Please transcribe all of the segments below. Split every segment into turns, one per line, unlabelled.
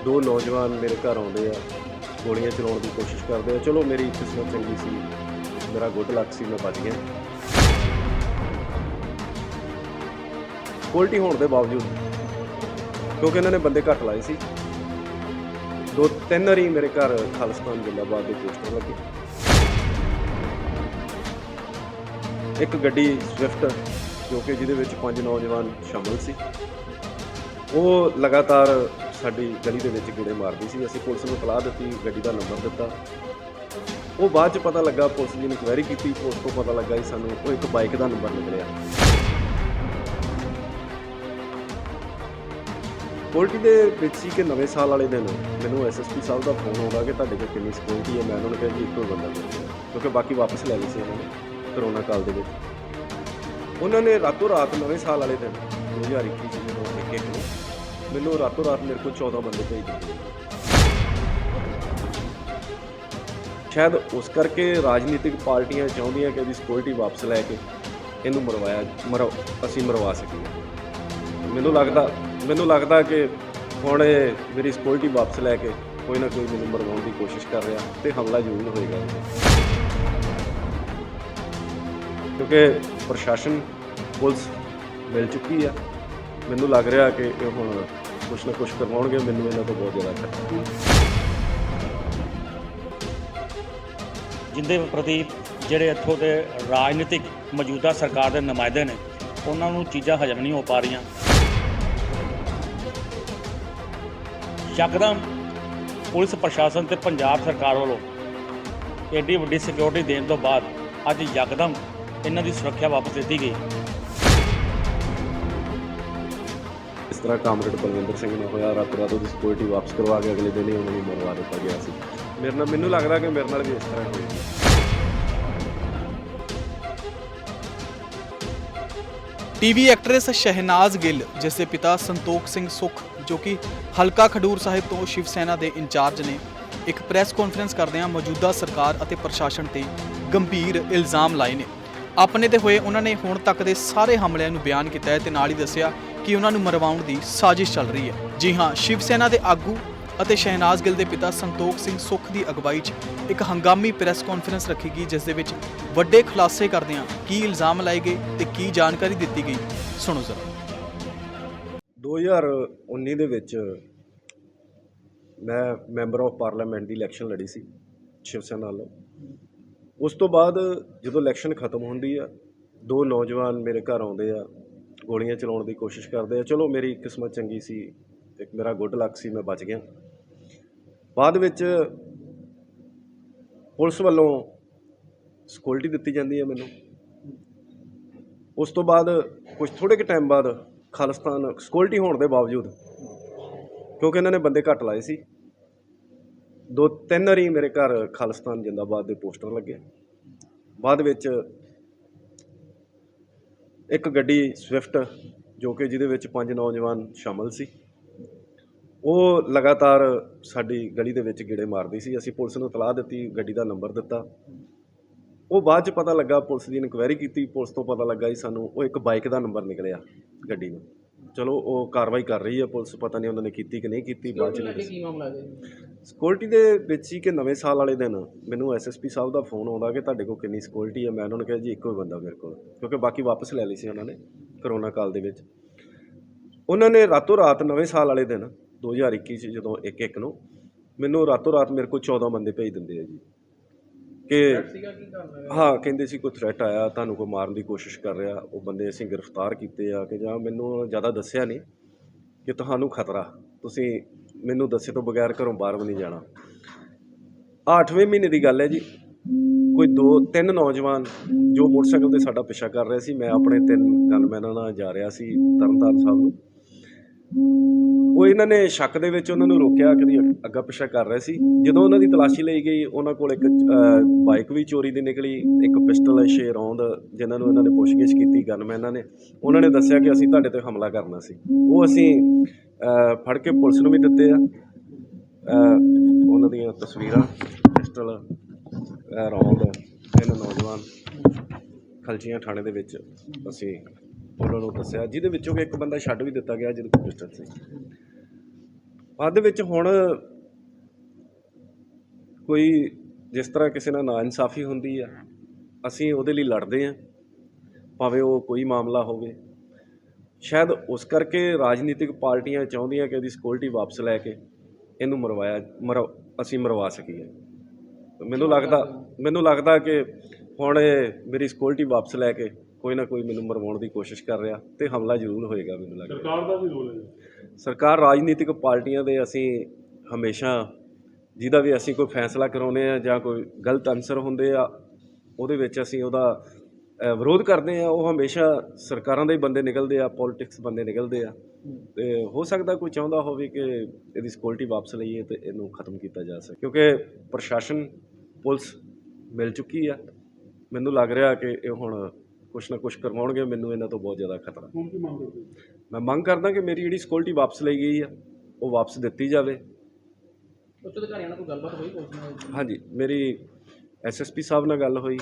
दो नौजवान मेरे घर आते गोलियां चलाने की कोशिश करते हैं। चलो मेरी किस्मत चंगी सी, मेरा गुड लक सी, मैं बच गया। सिक्योरिटी होने के बावजूद, क्योंकि इन्होंने बंदे घट लाए सी, दो तीन वारी मेरे घर खालिस्तान जिंदाबाद के पोस्टर लगे। एक गड्डी स्विफ्ट जो कि जिहदे विच 5 नौजवान शामिल सी, वो लगातार साडी गली दे विच गेड़े मारदी सी। असीं पुलिस नूं इतलाह दित्ती, गड्डी दा नंबर दित्ता। वो बाद च पता लगा, पुलिस जी ने इंक्वायरी की, पुलिस को पता लगा कि सानूं वो एक बाइक का नंबर निकलिया। सिक्योरिटी दे विच सी कि नवें साल वाले दिन मैनूं SSP साहब का फोन आउंदा कि तुहाडे कोल किन्नी सिक्योरिटी है। मैं उन्होंने कहा जी इक्को बंदा मेरे कोल, क्योंकि बाकी वापस लै लई सी उन्होंने करोना काल दे विच। उन्होंने रातों रात नवें साल वाले दिन 2021 जो 1 नूं मैनूं रातों रात मेरे को 14 बंदे भेज दिए। शायद उस करके राजनीतिक पार्टियां चाहुंदियां कि सिक्योरिटी वापस लैके इनू असीं मरवा सकीए। मैनूं लगदा कि हुण मेरी सिक्योरिटी वापस लैके कोई ना कोई मैनूं मरवाउण की कोशिश कर रहा, तो हमला जरूर होएगा, क्योंकि प्रशासन पुलिस मिल चुकी है। मैनूं लग रहा कि हुण कुछ ना कुछ करवाउणगे। मैनूं इन्हां तों बहुत ज़्यादा खतरा।
जिंदे प्रति ਜਿਹੜੇ ਇੱਥੋਂ ਦੇ ਰਾਜਨੀਤਿਕ ਮੌਜੂਦਾ ਸਰਕਾਰ ਦੇ ਨੁਮਾਇੰਦੇ ਨੇ, ਉਹਨਾਂ ਨੂੰ ਚੀਜ਼ਾਂ ਹਜਮ ਨਹੀਂ ਹੋ ਪਾ ਰਹੀਆਂ। ਯਕਦਮ ਪੁਲਿਸ ਪ੍ਰਸ਼ਾਸਨ ਤੇ ਪੰਜਾਬ ਸਰਕਾਰ ਵੱਲੋਂ ਐਡੀ ਵੱਡੀ ਸਿਕਿਉਰਿਟੀ ਦੇਣ ਤੋਂ ਬਾਅਦ ਅੱਜ ਯਕਦਮ ਇਹਨਾਂ ਦੀ ਸੁਰੱਖਿਆ ਵਾਪਸ ਦਿੱਤੀ ਗਈ।
इस तरह कामरेड बलविंदर सिंह ने होया, रातों रात उसकी सिक्योरिटी वापस करवा के अगले दिन ही उन्होंने मरवा दिता गया सी। मेरे नाल मैनूं लगदा कि मेरे नाल भी इस तरह होई।
टीवी एक्ट्रेस शहनाज गिल, जिसके पिता संतोख सिंह सुख जो कि हलका खडूर साहिब तो शिव सेना के इंचार्ज ने, एक प्रैस कॉन्फ्रेंस करदਿਆਂ मौजूदा सरकार और प्रशासन ते गंभीर इल्ज़ाम लाए ने। अपने ते होए उन्होंने हुण तक के सारे हमलिਆਂ ਨੂੰ ਬਿਆਨ ਕੀਤਾ ਹੈ ਤੇ ਨਾਲ ਹੀ ਦੱਸਿਆ कि उन्होंने मरवाउण की साजिश चल रही है। जी हाँ, शिव सेना के आगू ਅਤੇ शहनाज गिल के पिता संतोख सिंह सुख की अगवाई एक हंगामी प्रैस कॉन्फ्रेंस रखी गई, जिस दे विच वड्डे खुलासे करदਿਆਂ की इल्ज़ाम लाए गए तो की जानकारी दी गई। सुनो जरा।
2019 ਦੇ ਵਿੱਚ मैं मैंबर ऑफ पार्लीमेंट की इलैक्शन लड़ी सी शिव सेना वालों। उस तो बाद जो इलैक्शन खत्म होंदी है, दो नौजवान मेरे घर आते हैं, गोलियां चलाने की कोशिश करते हैं। चलो मेरी किस्मत चंगी सी, एक मेरा गुड लक सी, मैं बच गया। बाद विच पुलिस वालों सिक्योरिटी दित्ती जाती है मैनूं। उस तो बाद कुछ थोड़े के टाइम बाद खालिस्तान सिक्योरिटी होने के बावजूद, क्योंकि इन्होंने बंदे घट लाए सी, दो तीन वारी मेरे घर खालिस्तान जिंदाबाद के पोस्टर लगे। बाद विच एक गड्डी स्विफ्ट जो कि जिहदे विच 5 नौजवान शामिल सी, वो लगातार साडी गली दे विच गेड़े मारदी सी। असीं पुलिस नूं इतलाह दित्ती, गड्डी दा नंबर दित्ता। वो बाद च पता लगा, पुलिस जी ने इंक्वायरी की, पुलिस तो पता लगा कि सानूं वो एक बाइक का नंबर निकलिया गड्डी में। चलो वो कार्रवाई कर रही है पुलिस, पता नहीं उन्होंने की कि नहीं की। बाद सिक्योरिटी दे विच सी कि नवें साल वाले दिन मैनूं SSP साहब का फोन आउंदा कि तुहाडे कोल किन्नी सिक्योरिटी है। मैं उन्होंने कहा जी इक्को बंदा मेरे कोल, क्योंकि बाकी वापस लै लई सी उन्होंने करोना काल दे विच। उन्होंने रातों रात नवें साल वाले दिन 2021 जो 1 नूं मैनूं रातों रात मेरे को 14 बंदे भेज दिंदे है जी कि हाँ, कहिंदे सी कोई थ्रैट आया, तुहानूं कोई मारन की कोशिश कर रहा। वो बंदे असीं गिरफ्तार कीते आ कि जां मैनूं ज़्यादा दस्सिया नहीं कि तुहानूं खतरा, तुसीं मैनूं दस्से तो बगैर घरों बाहर भी नहीं जाना। 8वें महीने की गल है जी। कोई 2-3 नौजवान जो मोटरसाइकिल ते साडा पिछा कर रहे सी, मैं अपने 3 गनमैनां नाल जा रहा सी तरनताਰਨ साहब नूं। वो इन्होंने शक दे विच उन्हां नूं रोकिया, कदी अग्गा पिछा कर रहे सी। जदों उन्हां दी तलाशी लई गई, उन्हां कोल एक बाइक भी चोरी दी निकली, एक पिस्टल 6 रौंद जिन्हां नूं इन्हां ने पुछगिछ कीती गनमैनां ने। उन्हां ने दस्सिया कि असीं तुहाडे ते हमला करना सी। वो असीं फड़ के पुलिस नूं भी दित्ते आ। उन्हां दीयां तस्वीरां, पिस्टल, रौंद, 3 नौजवान ਖਲਚੀਆਂ ਥਾਣੇ ਦੇ ਵਿੱਚ ਅਸੀਂ ਉਹਨਾਂ ਨੂੰ ਦੱਸਿਆ, ਜਿਹਦੇ ਵਿੱਚੋਂ ਇੱਕ ਬੰਦਾ ਛੱਡ ਵੀ ਦਿੱਤਾ ਗਿਆ ਜਿਹਦੇ ਕੋਲ ਪਿਸਟਲ ਸੀ। ਬਾਅਦ ਦੇ ਵਿੱਚ ਹੁਣ ਕੋਈ ਜਿਸ ਤਰ੍ਹਾਂ ਕਿਸੇ ਨਾਲ ਨਾਇਨਸਾਫੀ ਹੁੰਦੀ ਆ, ਅਸੀਂ ਉਹਦੇ ਲਈ ਲੜਦੇ ਹਾਂ, ਭਾਵੇਂ ਉਹ ਕੋਈ ਮਾਮਲਾ ਹੋਵੇ। ਸ਼ਾਇਦ ਉਸ ਕਰਕੇ ਰਾਜਨੀਤਿਕ ਪਾਰਟੀਆਂ ਚਾਹੁੰਦੀਆਂ ਕਿ ਇਹਦੀ ਸਿਕਿਉਰਿਟੀ ਵਾਪਸ ਲੈ ਕੇ ਇਹਨੂੰ ਅਸੀਂ ਮਰਵਾ ਸਕੀਏ। ਮੈਨੂੰ ਲੱਗਦਾ ਕਿ ਹੁਣ ਇਹ ਮੇਰੀ ਸਿਕਿਉਰਿਟੀ ਵਾਪਸ ਲੈ ਕੇ ਕੋਈ ਨਾ ਕੋਈ ਮੈਨੂੰ ਮਰਵਾਉਣ ਦੀ ਕੋਸ਼ਿਸ਼ ਕਰ ਰਿਹਾ, ਤੇ ਹਮਲਾ ਜ਼ਰੂਰ ਹੋਏਗਾ। ਮੈਨੂੰ ਲੱਗਦਾ
ਸਰਕਾਰ ਦਾ ਵੀ ਰੋਲ ਹੈ।
ਸਰਕਾਰ ਰਾਜਨੀਤਿਕ ਪਾਰਟੀਆਂ ਦੇ ਅਸੀਂ ਹਮੇਸ਼ਾ ਜਿਹਦਾ ਵੀ ਅਸੀਂ ਕੋਈ ਫੈਸਲਾ ਕਰਾਉਂਦੇ ਆ ਜਾਂ ਕੋਈ ਗਲਤ ਅਨਸਰ ਹੁੰਦੇ ਆ ਉਹਦੇ ਵਿੱਚ ਅਸੀਂ ਉਹਦਾ ਵਿਰੋਧ ਕਰਦੇ ਆ। ਉਹ ਹਮੇਸ਼ਾ ਸਰਕਾਰਾਂ ਦੇ ਹੀ ਬੰਦੇ ਨਿਕਲਦੇ ਆ, ਪੋਲੀਟਿਕਸ ਬੰਦੇ ਨਿਕਲਦੇ ਆ, ਤੇ ਹੋ ਸਕਦਾ ਕੋਈ ਚਾਹੁੰਦਾ ਹੋਵੇ ਕਿ ਇਹਦੀ ਸਿਕਿਉਰਿਟੀ ਵਾਪਸ ਲਈਏ ਤੇ ਇਹਨੂੰ ਖਤਮ ਕੀਤਾ ਜਾ ਸਕੇ, ਕਿਉਂਕਿ ਪ੍ਰਸ਼ਾਸਨ ਪੁਲਿਸ ਮਿਲ ਚੁੱਕੀ ਆ। ਮੈਨੂੰ ਲੱਗ ਰਿਹਾ ਕਿ ਇਹ ਹੁਣ ਕੁਛ ਨਾ ਕੁਛ ਕਰਵਾਉਣਗੇ। ਮੈਨੂੰ ਇਹਨਾਂ ਤੋਂ ਬਹੁਤ ਜ਼ਿਆਦਾ ਖਤਰਾ।
ਹੁਣ ਕੀ ਮੰਗ ਕਰਦੇ?
ਮੈਂ ਮੰਗ ਕਰਦਾ ਕਿ ਮੇਰੀ ਜਿਹੜੀ ਸਿਕਿਉਰਿਟੀ ਵਾਪਸ ਲਈ ਗਈ ਆ ਉਹ ਵਾਪਸ ਦਿੱਤੀ ਜਾਵੇ।
ਉੱਚ ਅਧਿਕਾਰੀਆਂ ਨਾਲ ਕੋਈ ਗੱਲਬਾਤ ਹੋਈ ਪੁਲਿਸ ਨਾਲ?
ਹਾਂਜੀ, ਮੇਰੀ SSP ਸਾਹਿਬ ਨਾਲ ਗੱਲ ਹੋਈ,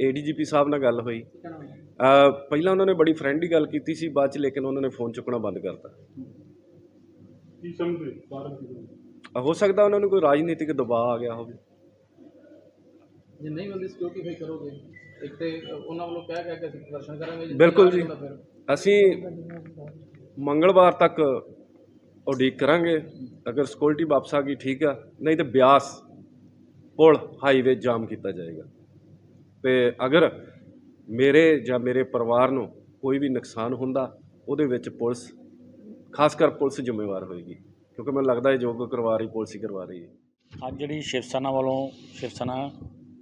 ADGP ਸਾਹਿਬ ਨਾਲ ਗੱਲ ਹੋਈ। ਪਹਿਲਾਂ ਉਹਨਾਂ ਨੇ ਬੜੀ ਫਰੈਂਡਲੀ ਗੱਲ ਕੀਤੀ ਸੀ, ਬਾਅਦ 'ਚ ਲੇਕਿਨ ਉਹਨਾਂ ਨੇ ਫੋਨ ਚੁੱਕਣਾ ਬੰਦ ਕਰਤਾ।
ਕੀ ਸਮਝਦੇ ਕਾਰਨ ਕੀ ਸਮਝਦੇ?
ਹੋ ਸਕਦਾ ਉਹਨਾਂ ਨੂੰ ਕੋਈ ਰਾਜਨੀਤਿਕ ਦਬਾਅ ਆ ਗਿਆ ਹੋਵੇ।
ਜੇ ਨਹੀਂ ਮਿਲਦੀ ਸਿਕਿਉਰਿਟੀ ਫੇਰ ਕਰੋਗੇ? ਇੱਕ ਤੇ ਉਹਨਾਂ ਵੱਲੋਂ ਕਹਿ ਕੇ ਅਸੀਂ ਪ੍ਰਦਰਸ਼ਨ ਕਰਾਂਗੇ।
ਬਿਲਕੁਲ ਜੀ, ਅਸੀਂ ਮੰਗਲਵਾਰ ਤੱਕ ਉਡੀਕ ਕਰਾਂਗੇ। ਅਗਰ ਸਿਕਿਉਰਿਟੀ ਵਾਪਸ ਆ ਗਈ ਠੀਕ ਆ, ਨਹੀਂ ਤਾਂ ਬਿਆਸ ਪੁਲ ਹਾਈਵੇ ਜਾਮ ਕੀਤਾ ਜਾਏਗਾ। ਤੇ ਅਗਰ ਮੇਰੇ ਜਾਂ ਮੇਰੇ ਪਰਿਵਾਰ ਨੂੰ ਕੋਈ ਵੀ ਨੁਕਸਾਨ ਹੁੰਦਾ ਉਹਦੇ ਵਿੱਚ ਪੁਲਿਸ, ਖਾਸ ਕਰ ਪੁਲਿਸ ਜ਼ਿੰਮੇਵਾਰ ਹੋਏਗੀ, ਕਿਉਂਕਿ ਮੈਨੂੰ ਲੱਗਦਾ ਹੈ ਜੋ ਕੋਈ ਕਰਵਾ ਰਹੀ ਪੁਲਿਸ ਹੀ ਕਰਵਾ ਰਹੀ ਹੈ।
ਅੱਜ ਜਿਹੜੀ ਸ਼ਿਵ ਸੈਨਾ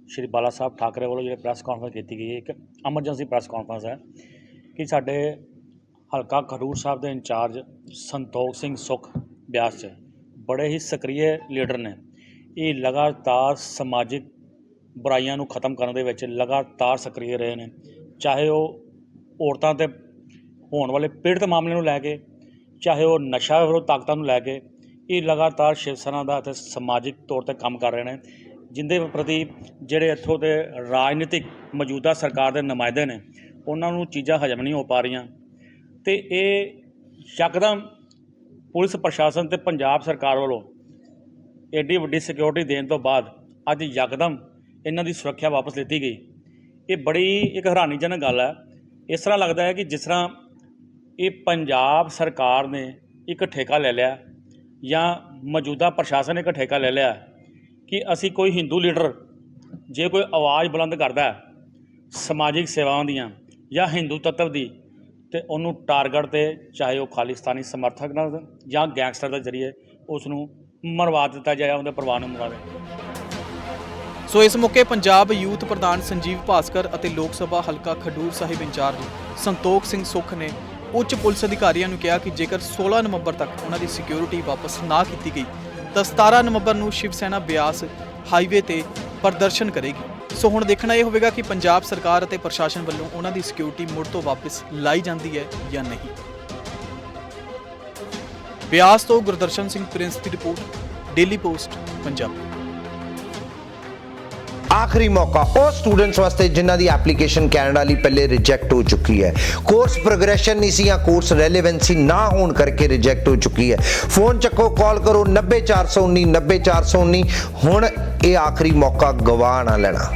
ਸ਼੍ਰੀ ਬਾਲਾ ਸਾਹਿਬ ਠਾਕਰੇ ਵੱਲੋਂ ਜਿਹੜੀ ਪ੍ਰੈਸ ਕਾਨਫਰੰਸ ਕੀਤੀ ਗਈ ਹੈ, ਇੱਕ ਐਮਰਜੈਂਸੀ ਪ੍ਰੈਸ ਕਾਨਫਰੰਸ ਹੈ ਕਿ ਸਾਡੇ ਹਲਕਾ ਖਡੂਰ ਸਾਹਿਬ ਦੇ ਇੰਚਾਰਜ ਸੰਤੋਖ ਸਿੰਘ ਸੁੱਖ ਬਿਆਸ 'ਚ ਬੜੇ ਹੀ ਸਕਰੀਏ ਲੀਡਰ ਨੇ। ਇਹ ਲਗਾਤਾਰ ਸਮਾਜਿਕ ਬੁਰਾਈਆਂ ਨੂੰ ਖਤਮ ਕਰਨ ਦੇ ਵਿੱਚ ਲਗਾਤਾਰ ਸਕਰੀਏ ਰਹੇ ਨੇ, ਚਾਹੇ ਉਹ ਔਰਤਾਂ 'ਤੇ ਹੋਣ ਵਾਲੇ ਪੀੜਤ ਮਾਮਲੇ ਨੂੰ ਲੈ ਕੇ, ਚਾਹੇ ਉਹ ਨਸ਼ਾ ਵਿਰੋਧ ਤਾਕਤਾਂ ਨੂੰ ਲੈ ਕੇ। ਇਹ ਲਗਾਤਾਰ ਸ਼ਿਵ ਸੈਨਾ ਦਾ ਅਤੇ ਸਮਾਜਿਕ ਤੌਰ 'ਤੇ ਕੰਮ ਕਰ ਰਹੇ ਨੇ, ਜਿੰਦੇ ਪ੍ਰਤੀ ਜਿਹੜੇ ਇੱਥੋਂ ਦੇ ਰਾਜਨੀਤਿਕ ਮੌਜੂਦਾ ਸਰਕਾਰ ਦੇ ਨੁਮਾਇੰਦੇ ਨੇ ਉਹਨਾਂ ਨੂੰ ਚੀਜ਼ਾਂ ਹਜਮ ਨਹੀਂ ਹੋ ਪਾ ਰਹੀਆਂ। ਅਤੇ ਇਹ ਯਕਦਮ ਪੁਲਿਸ ਪ੍ਰਸ਼ਾਸਨ ਅਤੇ ਪੰਜਾਬ ਸਰਕਾਰ ਵੱਲੋਂ ਐਡੀ ਵੱਡੀ ਸਿਕਿਉਰਿਟੀ ਦੇਣ ਤੋਂ ਬਾਅਦ ਅੱਜ ਯਕਦਮ ਇਹਨਾਂ ਦੀ ਸੁਰੱਖਿਆ ਵਾਪਸ ਲਿੱਤੀ ਗਈ। ਇਹ ਬੜੀ ਇੱਕ ਹੈਰਾਨੀਜਨਕ ਗੱਲ ਹੈ। ਇਸ ਤਰ੍ਹਾਂ ਲੱਗਦਾ ਹੈ ਕਿ ਜਿਸ ਤਰ੍ਹਾਂ ਇਹ ਪੰਜਾਬ ਸਰਕਾਰ ਨੇ ਇੱਕ ਠੇਕਾ ਲੈ ਲਿਆ ਜਾਂ ਮੌਜੂਦਾ ਪ੍ਰਸ਼ਾਸਨ ਨੇ ਇੱਕ ਠੇਕਾ ਲੈ ਲਿਆ ਕਿ ਅਸੀਂ ਕੋਈ ਹਿੰਦੂ ਲੀਡਰ ਜੇ ਕੋਈ ਆਵਾਜ਼ ਬੁਲੰਦ ਕਰਦਾ ਸਮਾਜਿਕ ਸੇਵਾਵਾਂ ਦੀਆਂ ਜਾਂ ਹਿੰਦੂ ਤੱਤਵ ਦੀ, ਤੇ ਉਹਨੂੰ ਟਾਰਗੇਟ 'ਤੇ ਚਾਹੇ ਉਹ ਖਾਲਿਸਤਾਨੀ ਸਮਰਥਕ ਨਾਲ ਜਾਂ ਗੈਂਗਸਟਰ ਦੇ ਜ਼ਰੀਏ ਉਸ ਨੂੰ ਮਰਵਾ ਦਿੱਤਾ ਜਾਏ, ਉਹਦੇ ਪਰਿਵਾਰ ਨੂੰ ਮਰਵਾ ਦੇ।
ਸੋ ਇਸ ਮੌਕੇ ਪੰਜਾਬ ਯੂਥ ਪ੍ਰਧਾਨ ਸੰਜੀਵ ਭਾਸਕਰ ਅਤੇ ਲੋਕ ਸਭਾ ਹਲਕਾ ਖਡੂਰ ਸਾਹਿਬ ਇੰਚਾਰਜ ਸੰਤੋਖ ਸਿੰਘ ਸੁੱਖ ਨੇ ਉੱਚ ਪੁਲਿਸ ਅਧਿਕਾਰੀਆਂ ਨੂੰ ਕਿਹਾ ਕਿ ਜੇਕਰ 16 ਨਵੰਬਰ ਤੱਕ ਉਹਨਾਂ ਦੀ ਸਿਕਿਉਰਿਟੀ ਵਾਪਸ ਨਾ ਕੀਤੀ ਗਈ ਤਾਂ 17 ਨਵੰਬਰ ਨੂੰ ਸ਼ਿਵ ਸੈਨਾ ਬਿਆਸ ਹਾਈਵੇ ਤੇ ਪ੍ਰਦਰਸ਼ਨ ਕਰੇਗੀ। ਸੋ ਹੁਣ ਦੇਖਣਾ ਇਹ ਹੋਵੇਗਾ ਕਿ ਪੰਜਾਬ ਸਰਕਾਰ ਅਤੇ ਪ੍ਰਸ਼ਾਸਨ ਵੱਲੋਂ ਉਹਨਾਂ ਦੀ ਸਿਕਿਉਰਿਟੀ ਮੁੜ ਤੋਂ ਵਾਪਸ ਲਾਈ ਜਾਂਦੀ ਹੈ ਜਾਂ ਨਹੀਂ। ਬਿਆਸ ਤੋਂ ਗੁਰਦਰਸ਼ਨ ਸਿੰਘ ਪ੍ਰਿੰਸ ਦੀ ਰਿਪੋਰਟ, ਡੇਲੀ ਪੋਸਟ ਪੰਜਾਬ।
ਆਖਰੀ ਮੌਕਾ ਉਹ ਸਟੂਡੈਂਟਸ ਵਾਸਤੇ ਜਿਨ੍ਹਾਂ ਦੀ ਐਪਲੀਕੇਸ਼ਨ ਕੈਨੇਡਾ ਲਈ ਪਹਿਲੇ ਰਿਜੈਕਟ ਹੋ ਚੁੱਕੀ ਹੈ। ਕੋਰਸ ਪ੍ਰੋਗਰੈਸ਼ਨ ਨਹੀਂ ਸੀ ਜਾਂ ਕੋਰਸ ਰੈਲੇਵੈਂਸੀ ਨਾ ਹੋਣ ਕਰਕੇ ਰਿਜੈਕਟ ਹੋ ਚੁੱਕੀ ਹੈ। ਫੋਨ ਚੱਕੋ, ਕਾਲ ਕਰੋ 90419 90419। ਹੁਣ ਇਹ ਆਖਰੀ ਮੌਕਾ ਗਵਾ ਨਾ ਲੈਣਾ।